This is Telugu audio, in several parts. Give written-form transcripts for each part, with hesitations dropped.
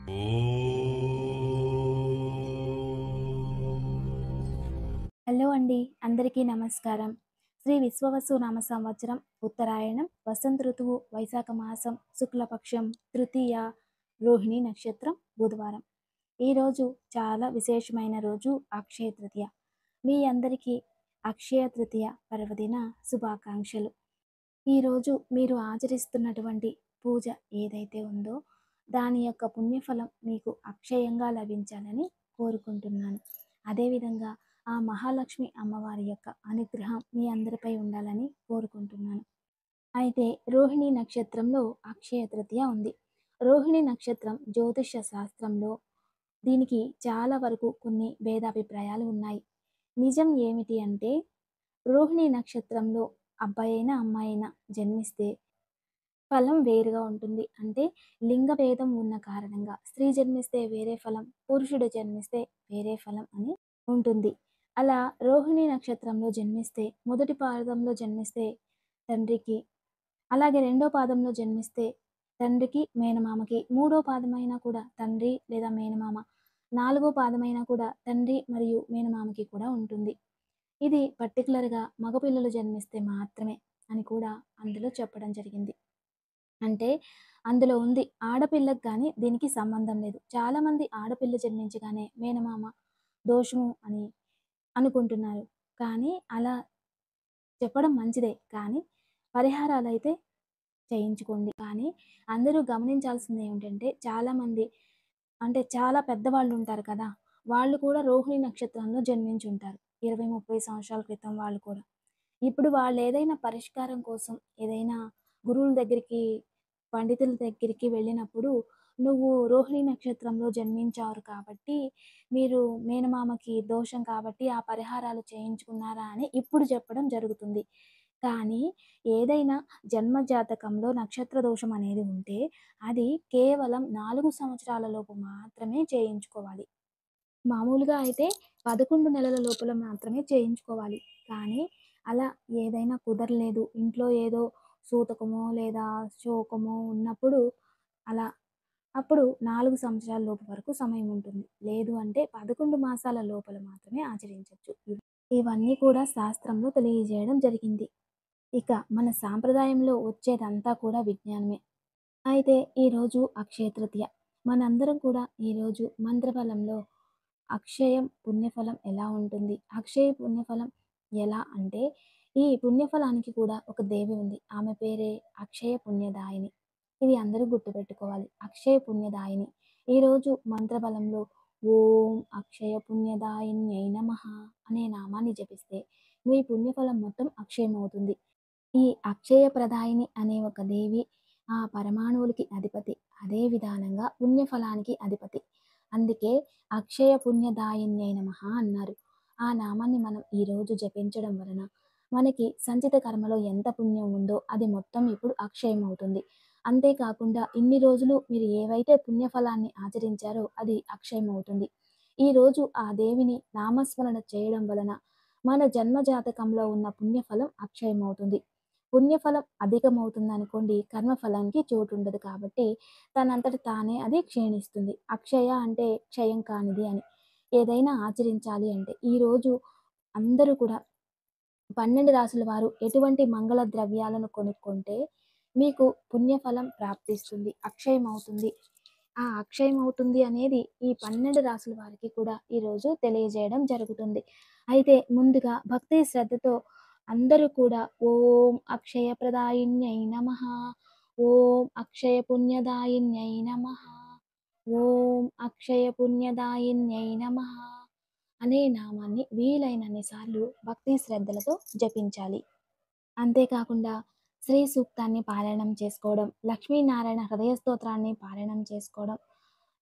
హలో అండి, అందరికీ నమస్కారం. శ్రీ విశ్వవసు నామ సంవత్సరం ఉత్తరాయణం వసంత ఋతువు వైశాఖ మాసం శుక్లపక్షం తృతీయ రోహిణి నక్షత్రం బుధవారం. ఈరోజు చాలా విశేషమైన రోజు అక్షయ తృతీయ. మీ అందరికీ అక్షయ తృతీయ పర్వదిన శుభాకాంక్షలు. ఈరోజు మీరు ఆచరిస్తున్నటువంటి పూజ ఏదైతే ఉందో దాని యొక్క పుణ్యఫలం మీకు అక్షయంగా లభించాలని కోరుకుంటున్నాను. అదేవిధంగా ఆ మహాలక్ష్మి అమ్మవారి యొక్క అనుగ్రహం మీ అందరిపై ఉండాలని కోరుకుంటున్నాను. అయితే రోహిణి నక్షత్రంలో అక్షయ తృతీయ ఉంది. రోహిణి నక్షత్రం జ్యోతిష శాస్త్రంలో దీనికి చాలా వరకు కొన్ని భేదాభిప్రాయాలు ఉన్నాయి. నిజం ఏమిటి అంటే రోహిణి నక్షత్రంలో అబ్బాయి అయినా అమ్మాయి అయినా జన్మిస్తే ఫలం వేరుగా ఉంటుంది. అంటే లింగ భేదం ఉన్న కారణంగా స్త్రీ జన్మిస్తే వేరే ఫలం, పురుషుడు జన్మిస్తే వేరే ఫలం అని ఉంటుంది. అలా రోహిణి నక్షత్రంలో జన్మిస్తే మొదటి పాదంలో జన్మిస్తే తండ్రికి, అలాగే రెండో పాదంలో జన్మిస్తే తండ్రికి మేనమామకి, మూడో పాదమైనా కూడా తండ్రి లేదా మేనమామ, నాలుగో పాదమైనా కూడా తండ్రి మరియు మేనమామకి కూడా ఉంటుంది. ఇది పర్టికులర్గా మగపిల్లలు జన్మిస్తే మాత్రమే అని కూడా అందులో చెప్పడం జరిగింది. అంటే అందులో ఉంది ఆడపిల్లకు కానీ దీనికి సంబంధం లేదు. చాలామంది ఆడపిల్ల జన్మించగానే మేనమామ దోషము అని అనుకుంటున్నారు. కానీ అలా చెప్పడం మంచిదే, కానీ పరిహారాలైతే చేయించుకోండి. కానీ అందరూ గమనించాల్సింది ఏమిటంటే చాలామంది అంటే చాలా పెద్దవాళ్ళు ఉంటారు కదా, వాళ్ళు కూడా రోహిణి నక్షత్రంలో జన్మించి ఉంటారు. 20-30 సంవత్సరాల క్రితం వాళ్ళు కూడా. ఇప్పుడు వాళ్ళు ఏదైనా పరిష్కారం కోసం ఏదైనా గురువుల దగ్గరికి, పండితుల దగ్గరికి వెళ్ళినప్పుడు నువ్వు రోహిణి నక్షత్రంలో జన్మించారు కాబట్టి మీరు మేనమామకి దోషం కాబట్టి ఆ పరిహారాలు చేయించుకున్నారా అని ఇప్పుడు చెప్పడం జరుగుతుంది. కానీ ఏదైనా జన్మ జాతకంలో నక్షత్ర దోషం అనేది ఉంటే అది కేవలం 4 సంవత్సరాల లోపు మాత్రమే చేయించుకోవాలి. మామూలుగా అయితే 11 నెలల లోపల మాత్రమే చేయించుకోవాలి. కానీ అలా ఏదైనా కుదరలేదు, ఇంట్లో ఏదో సూతకమో లేదా శోకమో ఉన్నప్పుడు అలా అప్పుడు 4 సంవత్సరాల లోపు వరకు సమయం ఉంటుంది. లేదు అంటే 11 మాసాల లోపల మాత్రమే ఆచరించొచ్చు. ఇవన్నీ కూడా శాస్త్రంలో తెలియజేయడం జరిగింది. ఇక మన సాంప్రదాయంలో వచ్చేదంతా కూడా విజ్ఞానమే. అయితే ఈరోజు అక్షయ తృతీయ. మనందరం కూడా ఈరోజు మంత్రబలంలో అక్షయం పుణ్యఫలం ఎలా ఉంటుంది? అక్షయ పుణ్యఫలం ఎలా అంటే ఈ పుణ్యఫలానికి కూడా ఒక దేవి ఉంది. ఆమె పేరే అక్షయ పుణ్యదాయిని. ఇది అందరూ గుర్తుపెట్టుకోవాలి. అక్షయ పుణ్యదాయిని. ఈరోజు మంత్రబలంలో ఓం అక్షయ పుణ్యదాయిన్యై నమః అనే నామాన్ని జపిస్తే మీ పుణ్యఫలం మొత్తం అక్షయమవుతుంది. ఈ అక్షయ ప్రదాయిని అనే ఒక దేవి ఆ పరమాణువులకి అధిపతి. అదే విధానంగా పుణ్యఫలానికి అధిపతి. అందుకే అక్షయ పుణ్యదాయిన్యై నమః అన్నారు. ఆ నామాన్ని మనం ఈరోజు జపించడం వలన మనకి సంచిత కర్మలో ఎంత పుణ్యం ఉందో అది మొత్తం ఇప్పుడు అక్షయం అవుతుంది. అంతేకాకుండా ఇన్ని రోజులు మీరు ఏవైతే పుణ్యఫలాన్ని ఆచరించారో అది అక్షయం అవుతుంది. ఈరోజు ఆ దేవిని నామస్మరణ చేయడం వలన మన జన్మ జాతకంలో ఉన్న పుణ్యఫలం అక్షయం అవుతుంది. పుణ్యఫలం అధికమవుతుందనుకోండి, కర్మఫలానికి చోటు ఉండదు కాబట్టి తనంతట తానే అది క్షీణిస్తుంది. అక్షయ అంటే క్షయం కానిది అని. ఏదైనా ఆచరించాలి అంటే ఈరోజు అందరూ కూడా 12 రాసుల వారు ఎటువంటి మంగళ ద్రవ్యాలను కొనుక్కుంటే మీకు పుణ్యఫలం ప్రాప్తిస్తుంది, అక్షయమవుతుంది. ఆ అక్షయమవుతుంది అనేది ఈ 12 రాసుల వారికి కూడా ఈరోజు తెలియజేయడం జరుగుతుంది. అయితే ముందుగా భక్తి శ్రద్ధతో అందరూ కూడా ఓం అక్షయ ప్రదాయిన్యై నమః, ఓం అక్షయ పుణ్యదాయిన్యై నమః, ఓం అక్షయ పుణ్యదాయిన్యై నమః అనే నామాన్ని వీలైనన్ని సార్లు భక్తి శ్రద్ధలతో జపించాలి. అంతేకాకుండా శ్రీ సూక్తాన్ని పారాయణం చేసుకోవడం, లక్ష్మీనారాయణ హృదయ స్తోత్రాన్ని పారాయణం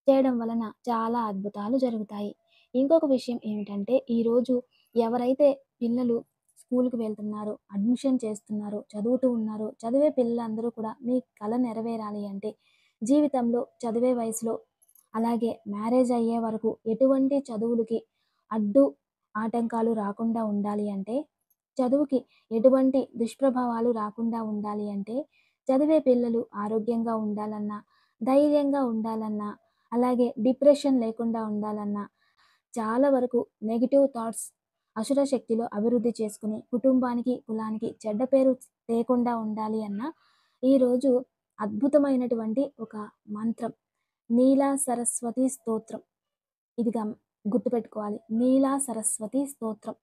చేయడం వలన చాలా అద్భుతాలు జరుగుతాయి. ఇంకొక విషయం ఏమిటంటే ఈరోజు ఎవరైతే పిల్లలు స్కూల్కి వెళ్తున్నారో, అడ్మిషన్ చేస్తున్నారో, చదువుతూ ఉన్నారో, చదివే పిల్లలందరూ కూడా మీ కల నెరవేరాలి అంటే జీవితంలో చదివే వయసులో అలాగే మ్యారేజ్ అయ్యే వరకు ఎటువంటి చదువులకి అడ్డు ఆటంకాలు రాకుండా ఉండాలి అంటే, చదువుకి ఎటువంటి దుష్ప్రభావాలు రాకుండా ఉండాలి అంటే, చదివే పిల్లలు ఆరోగ్యంగా ఉండాలన్నా, ధైర్యంగా ఉండాలన్నా, అలాగే డిప్రెషన్ లేకుండా ఉండాలన్నా, చాలా వరకు నెగెటివ్ థాట్స్ అసుర శక్తిలో అభివృద్ధి చేసుకుని కుటుంబానికి, కులానికి చెడ్డ పేరు తేకుండా ఉండాలి అన్నా, ఈరోజు అద్భుతమైనటువంటి ఒక మంత్రం నీలా సరస్వతి స్తోత్రం. ఇది గుర్తుపెట్టుకోవాలి. నీలా సరస్వతి స్తోత్రం.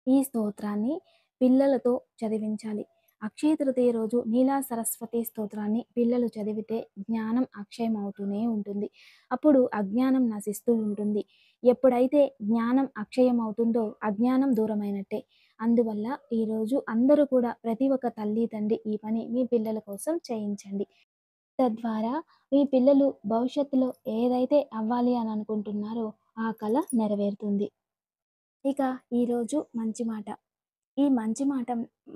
ఈ స్తోత్రాన్ని పిల్లలతో చదివించాలి. అక్షయ తృతీయ రోజు నీలా సరస్వతి స్తోత్రాన్ని పిల్లలు చదివితే జ్ఞానం అక్షయమవుతూనే ఉంటుంది. అప్పుడు అజ్ఞానం నశిస్తూ ఉంటుంది. ఎప్పుడైతే జ్ఞానం అక్షయం అవుతుందో అజ్ఞానం దూరమైనట్టే. అందువల్ల ఈరోజు అందరూ కూడా ప్రతి ఒక్క తల్లి, తండ్రి ఈ పని మీ పిల్లల కోసం చేయించండి. తద్వారా మీ పిల్లలు భవిష్యత్తులో ఏదైతే అవ్వాలి అని అనుకుంటున్నారో ఆ కల నెరవేరుతుంది. ఇక ఈరోజు మంచి మాట. ఈ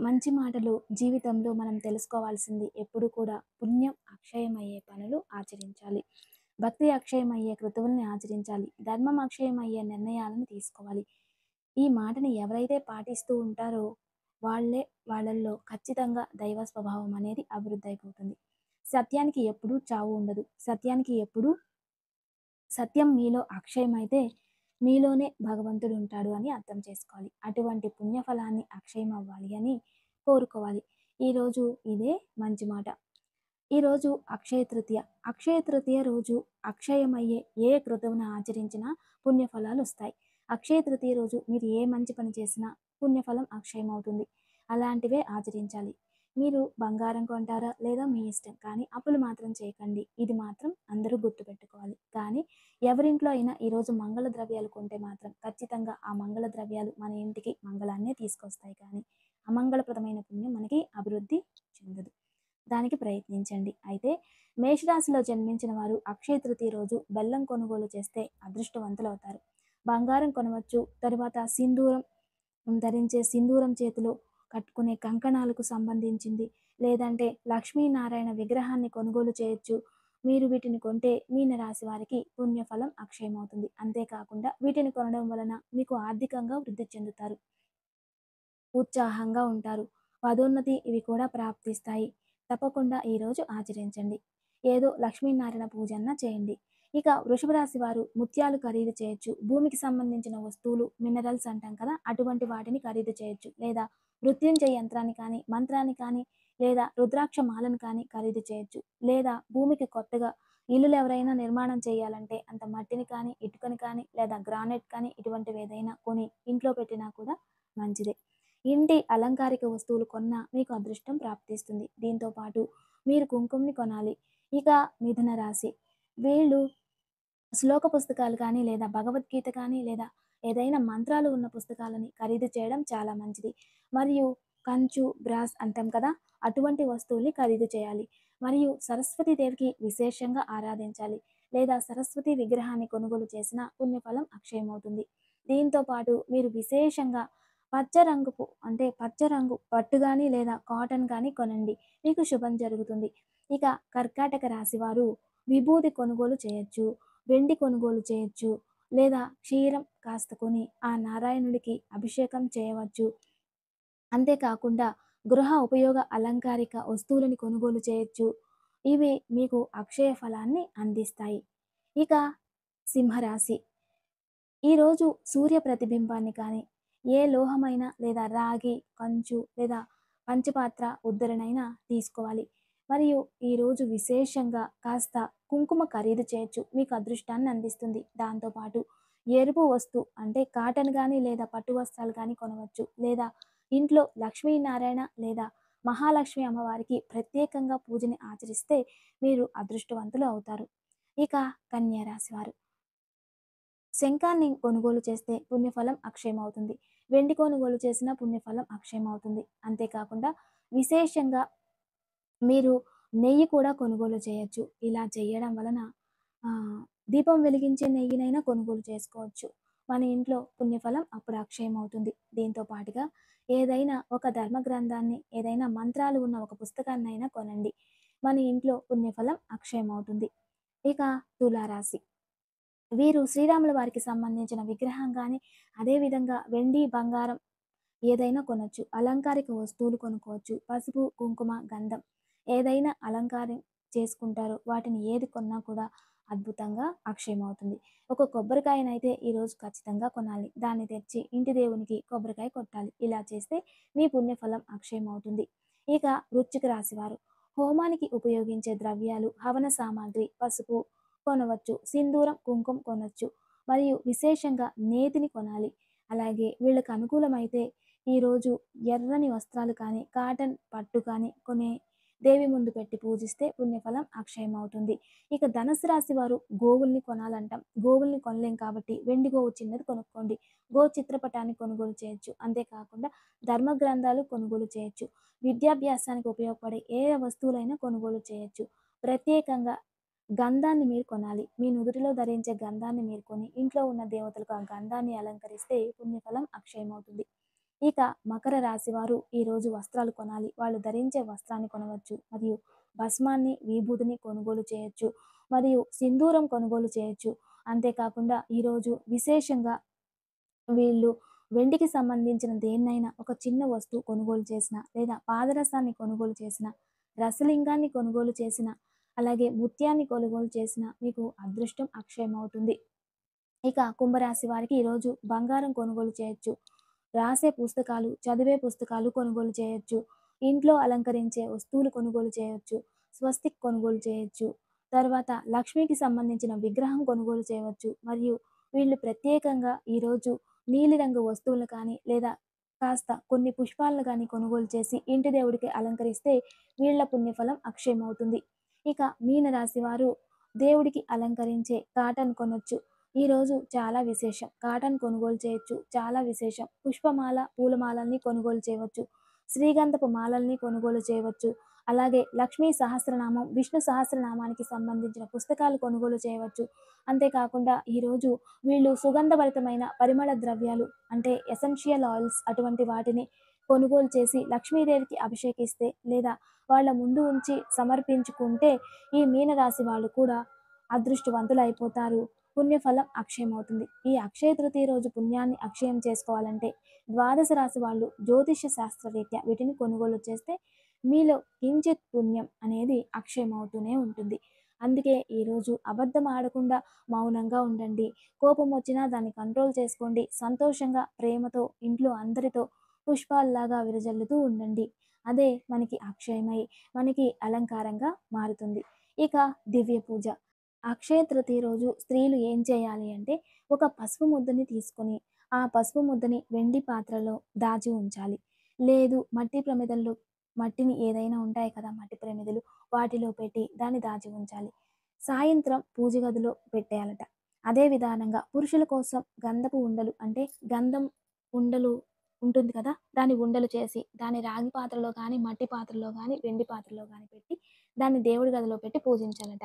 మంచి మాటలు జీవితంలో మనం తెలుసుకోవాల్సింది ఎప్పుడు కూడా పుణ్యం అక్షయమయ్యే పనులు ఆచరించాలి. భక్తి అక్షయమయ్యే కృతువుల్ని ఆచరించాలి. ధర్మం అక్షయమయ్యే నిర్ణయాలను తీసుకోవాలి. ఈ మాటని ఎవరైతే పాటిస్తూ ఉంటారో వాళ్ళల్లో ఖచ్చితంగా దైవ స్వభావం అనేది అభివృద్ధి అయిపోతుంది. సత్యానికి ఎప్పుడూ చావు ఉండదు. సత్యం మీలో అక్షయమైతే మీలోనే భగవంతుడు ఉంటాడు అని అర్థం చేసుకోవాలి. అటువంటి పుణ్యఫలాన్ని అక్షయం అవ్వాలి అని కోరుకోవాలి. ఈరోజు ఇదే మంచి మాట. ఈరోజు అక్షయ తృతీయ. అక్షయ తృతీయ రోజు అక్షయమయ్యే ఏ కృతువును ఆచరించినా పుణ్యఫలాలు వస్తాయి. అక్షయ తృతీయ రోజు మీరు ఏ మంచి పని చేసినా పుణ్యఫలం అక్షయమవుతుంది. అలాంటివే ఆచరించాలి. మీరు బంగారం కొంటారా లేదా మీ ఇష్టం, కానీ అప్పులు మాత్రం చేయకండి. ఇది మాత్రం అందరూ గుర్తుపెట్టుకోవాలి. కానీ ఎవరింట్లో అయినా ఈరోజు మంగళ ద్రవ్యాలు కొంటే మాత్రం ఖచ్చితంగా ఆ మంగళ ద్రవ్యాలు మన ఇంటికి మంగళాన్నే తీసుకొస్తాయి, కానీ అమంగళప్రదమైన పుణ్యం మనకి అభివృద్ధి చెందదు. దానికి ప్రయత్నించండి. అయితే మేషరాశిలో జన్మించిన వారు అక్షయ తృతీయ రోజు బెల్లం కొనుగోలు చేస్తే అదృష్టవంతులు అవుతారు. బంగారం కొనవచ్చు. తరువాత ధరించే సింధూరం చేతిలో కట్టుకునే కంకణాలకు సంబంధించింది, లేదంటే లక్ష్మీనారాయణ విగ్రహాన్ని కొనుగోలు చేయొచ్చు. మీరు వీటిని కొంటే మీనరాశి వారికి పుణ్యఫలం అక్షయమవుతుంది. అంతేకాకుండా వీటిని కొనడం వలన మీకు ఆర్థికంగా వృద్ధి చెందుతారు, ఉత్సాహంగా ఉంటారు, పదోన్నతి ఇవి కూడా ప్రాప్తిస్తాయి. తప్పకుండా ఈరోజు ఆచరించండి. ఏదో లక్ష్మీనారాయణ పూజన్న చేయండి. ఇక వృషభ రాశి వారు ముత్యాలు ఖరీదు చేయొచ్చు. భూమికి సంబంధించిన వస్తువులు, మినరల్స్ అంటాం కదా, అటువంటి వాటిని ఖరీదు చేయొచ్చు. లేదా మృత్యుంజయ యంత్రాన్ని కానీ, మంత్రాన్ని కానీ, లేదా రుద్రాక్ష మాలను కానీ ఖరీదు చేయొచ్చు. లేదా భూమికి కొత్తగా ఇల్లులు ఎవరైనా నిర్మాణం చేయాలంటే అంత మట్టిని కానీ, ఇటుకని కానీ, లేదా గ్రానైట్ కానీ ఇటువంటివి ఏదైనా కొని ఇంట్లో పెట్టినా కూడా మంచిదే. ఇంటి అలంకారిక వస్తువులు కొన్నా మీకు అదృష్టం ప్రాప్తిస్తుంది. దీంతో పాటు మీరు కుంకుమని కొనాలి. ఇక మిథున రాశి వీళ్ళు శ్లోక పుస్తకాలు కానీ, లేదా భగవద్గీత కానీ, లేదా ఏదైనా మంత్రాలు ఉన్న పుస్తకాలని ఖరీదు చేయడం చాలా మంచిది. మరియు కంచు, బ్రాస్ అంటాం కదా, అటువంటి వస్తువుల్ని ఖరీదు చేయాలి. మరియు సరస్వతి దేవికి విశేషంగా ఆరాధించాలి. లేదా సరస్వతి విగ్రహాన్ని కొనుగోలు చేసిన పుణ్యఫలం అక్షయమవుతుంది. దీంతో పాటు మీరు విశేషంగా పచ్చ రంగు పట్టు కానీ లేదా కాటన్ కానీ కొనండి. మీకు శుభం జరుగుతుంది. ఇక కర్కాటక రాశి వారు విభూది కొనుగోలు చేయొచ్చు, వెండి కొనుగోలు చేయొచ్చు, లేదా క్షీరం కాస్త కొని ఆ నారాయణుడికి అభిషేకం చేయవచ్చు. అంతేకాకుండా గృహ ఉపయోగ అలంకారిక వస్తువులను కొనుగోలు చేయొచ్చు. ఇవి మీకు అక్షయ ఫలాన్ని అందిస్తాయి. ఇక సింహరాశి ఈరోజు సూర్య ప్రతిబింబాన్ని కానీ, ఏ లోహమైనా లేదా రాగి, కంచు లేదా పంచపాత్ర ఉద్ధరణైనా తీసుకోవాలి. మరియు ఈరోజు విశేషంగా కాస్త కుంకుమ ఖరీదు చేయొచ్చు. మీకు అదృష్టాన్ని అందిస్తుంది. దాంతోపాటు ఎరుపు అంటే కాటన్ కానీ లేదా పట్టు వస్త్రాలు కానీ కొనవచ్చు. లేదా ఇంట్లో లక్ష్మీనారాయణ లేదా మహాలక్ష్మి అమ్మవారికి ప్రత్యేకంగా పూజని ఆచరిస్తే మీరు అదృష్టవంతులు అవుతారు. ఇక కన్యా రాశి వారు శంఖాన్ని కొనుగోలు చేస్తే పుణ్యఫలం అక్షయమవుతుంది. వెండి కొనుగోలు చేసిన పుణ్యఫలం అక్షయమవుతుంది. అంతేకాకుండా విశేషంగా మీరు నెయ్యి కూడా కొనుగోలు చేయొచ్చు. ఇలా చేయడం వలన దీపం వెలిగించే నెయ్యినైనా కొనుగోలు చేసుకోవచ్చు. మన ఇంట్లో పుణ్యఫలం అప్పుడు అక్షయమవుతుంది. దీంతో పాటుగా ఏదైనా ఒక ధర్మ గ్రంథాన్ని, ఏదైనా మంత్రాలు ఉన్న ఒక పుస్తకాన్నైనా కొనండి. మన ఇంట్లో పుణ్యఫలం అక్షయమవుతుంది. ఇక తులారాశి వీరు శ్రీరాముల వారికి సంబంధించిన విగ్రహం కానీ, అదేవిధంగా వెండి, బంగారం ఏదైనా కొనవచ్చు. అలంకారిక వస్తువులు కొనుక్కోవచ్చు. పసుపు, కుంకుమ, గంధం ఏదైనా అలంకారం చేసుకుంటారో వాటిని ఏది కొన్నా కూడా అద్భుతంగా అక్షయమవుతుంది. ఒక కొబ్బరికాయనైతే ఈరోజు ఖచ్చితంగా కొనాలి. దాన్ని తెచ్చి ఇంటి దేవునికి కొబ్బరికాయ కొట్టాలి. ఇలా చేస్తే మీ పుణ్యఫలం అక్షయమవుతుంది. ఇక వృశ్చిక రాశివారు హోమానికి ఉపయోగించే ద్రవ్యాలు, హవన సామాగ్రి, పసుపు కొనవచ్చు, సింధూరం, కుంకుమ కొనవచ్చు మరియు విశేషంగా నేతిని కొనాలి. అలాగే వీళ్ళకి అనుకూలమైతే ఈరోజు ఎర్రని వస్త్రాలు కానీ, కాటన్ పట్టు కానీ కొనే దేవి ముందు పెట్టి పూజిస్తే పుణ్యఫలం అక్షయమవుతుంది. ఇక ధనుసు రాశి వారు గోవుల్ని కొనాలంటాం. గోవుల్ని కొనలేం కాబట్టి వెండి గోవు చిన్నది కొనుక్కోండి. గో చిత్రపటాన్ని కొనుగోలు చేయొచ్చు. అంతేకాకుండా ధర్మ గ్రంథాలు కొనుగోలు చేయొచ్చు. విద్యాభ్యాసానికి ఉపయోగపడే ఏ వస్తువులైనా కొనుగోలు చేయొచ్చు. ప్రత్యేకంగా గంధాన్ని మీరు కొనాలి. మీ నుదుటిలో ధరించే గంధాన్ని మీరు కొని ఇంట్లో ఉన్న దేవతలకు ఆ గంధాన్ని అలంకరిస్తే పుణ్యఫలం అక్షయమవుతుంది. ఇక మకర రాశి వారు ఈరోజు వస్త్రాలు కొనాలి. వాళ్ళు ధరించే వస్త్రాన్ని కొనవచ్చు మరియు భస్మాన్ని, విభూతిని కొనుగోలు చేయొచ్చు మరియు సింధూరం కొనుగోలు చేయొచ్చు. అంతేకాకుండా ఈరోజు విశేషంగా వీళ్ళు వెండికి సంబంధించిన దేన్నైనా ఒక చిన్న వస్తువు కొనుగోలు చేసిన, లేదా పాదరసాన్ని కొనుగోలు చేసిన, రసలింగాన్ని కొనుగోలు చేసిన, అలాగే ముత్యాన్ని కొనుగోలు చేసిన మీకు అదృష్టం అక్షయమవుతుంది. ఇక కుంభరాశి వారికి ఈరోజు బంగారం కొనుగోలు చేయొచ్చు. రాసే పుస్తకాలు, చదివే పుస్తకాలు కొనుగోలు చేయొచ్చు. ఇంట్లో అలంకరించే వస్తువులు కొనుగోలు చేయొచ్చు. స్వస్తిక్ కొనుగోలు చేయొచ్చు. తర్వాత లక్ష్మికి సంబంధించిన విగ్రహం కొనుగోలు చేయవచ్చు. మరియు వీళ్ళు ప్రత్యేకంగా ఈరోజు నీలిరంగు వస్తువులు కానీ, లేదా కాస్త కొన్ని పుష్పాలను కానీ కొనుగోలు చేసి ఇంటి దేవుడికి అలంకరిస్తే వీళ్ళ పుణ్యఫలం అక్షయమవుతుంది. ఇక మీనరాశి వారు దేవుడికి అలంకరించే కాటన్ కొనొచ్చు. ఈరోజు చాలా విశేషం. కాటన్ కొనుగోలు చేయొచ్చు. చాలా విశేషం. పుష్పమాల, పూలమాలల్ని కొనుగోలు చేయవచ్చు. శ్రీగంధపు మాలల్ని కొనుగోలు చేయవచ్చు. అలాగే లక్ష్మీ సహస్రనామం, విష్ణు సహస్రనామానికి సంబంధించిన పుస్తకాలు కొనుగోలు చేయవచ్చు. అంతేకాకుండా ఈరోజు వీళ్ళు సుగంధభరితమైన పరిమళ ద్రవ్యాలు అంటే ఎసెన్షియల్ ఆయిల్స్ అటువంటి వాటిని కొనుగోలు చేసి లక్ష్మీదేవికి అభిషేకిస్తే లేదా వాళ్ళ ముందు ఉంచి సమర్పించుకుంటే ఈ మీనరాశి వాళ్ళు కూడా అదృష్టవంతులు అయిపోతారు. పుణ్యఫలం అక్షయమవుతుంది. ఈ అక్షయ తృతీయ రోజు పుణ్యాన్ని అక్షయం చేసుకోవాలంటే ద్వాదశ రాశి వాళ్ళు జ్యోతిష శాస్త్రరీత్యా వీటిని కొనుగోలు చేస్తే మీలో కించిత్ పుణ్యం అనేది అక్షయమవుతూనే ఉంటుంది. అందుకే ఈరోజు అబద్ధం ఆడకుండా మౌనంగా ఉండండి. కోపం వచ్చినా దాన్ని కంట్రోల్ చేసుకోండి. సంతోషంగా, ప్రేమతో ఇంట్లో అందరితో పుష్పాల్లాగా విరజల్లుతూ ఉండండి. అదే మనకి అక్షయమై మనకి అలంకారంగా మారుతుంది. ఇక దివ్య పూజ. అక్షయ తృతీయ రోజు స్త్రీలు ఏం చేయాలి అంటే ఒక పసుపు ముద్దని తీసుకొని ఆ పసుపు ముద్దని వెండి పాత్రలో దాచి ఉంచాలి. లేదు మట్టి ప్రమిదల్లో మట్టిని ఏదైనా ఉంటాయి కదా మట్టి ప్రమిదలు వాటిలో పెట్టి దాన్ని దాచి ఉంచాలి. సాయంత్రం పూజ గదిలో పెట్టేయాలట. అదే విధానంగా పురుషుల కోసం గంధపు ఉండలు అంటే గంధం ఉండలు ఉంటుంది కదా దాన్ని ఉండలు చేసి దాన్ని రాగి పాత్రలో కానీ మట్టి పాత్రలో కానీ వెండి పాత్రలో కానీ పెట్టి దాన్ని దేవుడి గదిలో పెట్టి పూజించాలట.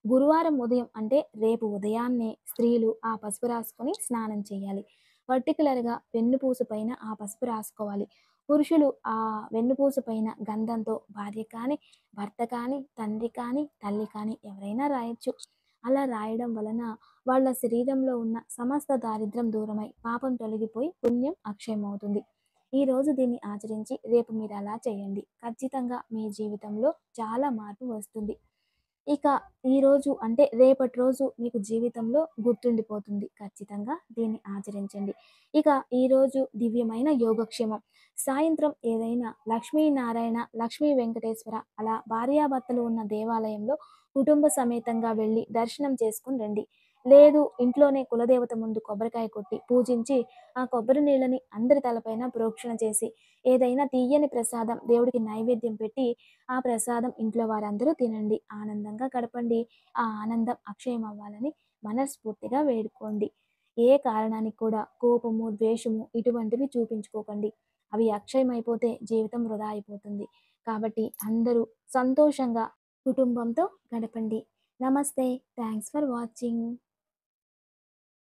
గురువారం ఉదయం అంటే రేపు ఉదయాన్నే స్త్రీలు ఆ పసుపు రాసుకొని స్నానం చేయాలి. పర్టికులర్గా వెన్నుపూస పైన ఆ పసుపు రాసుకోవాలి. పురుషులు ఆ వెన్నుపూస పైన గంధంతో భార్య కానీ, భర్త కానీ, తండ్రి కానీ, తల్లి కానీ ఎవరైనా రాయొచ్చు. అలా రాయడం వలన వాళ్ళ శరీరంలో ఉన్న సమస్త దారిద్ర్యం దూరమై పాపం తొలగిపోయి పుణ్యం అక్షయమవుతుంది. ఈరోజు దీన్ని ఆచరించి రేపు మీరు అలా చేయండి. ఖచ్చితంగా మీ జీవితంలో చాలా మార్పు వస్తుంది. ఇక ఈరోజు అంటే రేపటి రోజు మీకు జీవితంలో గుర్తుండిపోతుంది. ఖచ్చితంగా దీన్ని ఆచరించండి. ఇక ఈరోజు దివ్యమైన యోగక్షేమం. సాయంత్రం ఏదైనా లక్ష్మీనారాయణ, లక్ష్మీ వెంకటేశ్వర అలా భార్యాభర్తలు ఉన్న దేవాలయంలో కుటుంబ సమేతంగా వెళ్ళి దర్శనం చేసుకుని రండి. లేదు ఇంట్లోనే కులదేవత ముందు కొబ్బరికాయ కొట్టి పూజించి ఆ కొబ్బరి నీళ్ళని అందరి తలపైన ప్రోక్షణ చేసి ఏదైనా తీయని ప్రసాదం దేవుడికి నైవేద్యం పెట్టి ఆ ప్రసాదం ఇంట్లో వారందరూ తినండి. ఆనందంగా గడపండి. ఆ ఆనందం అక్షయం అవ్వాలని మనస్ఫూర్తిగా వేడుకోండి. ఏ కారణానికి కూడా కోపము, ద్వేషము ఇటువంటివి చూపించుకోకండి. అవి అక్షయమైపోతే జీవితం వృధా అయిపోతుంది. కాబట్టి అందరూ సంతోషంగా కుటుంబంతో గడపండి. నమస్తే. Thanks for watching.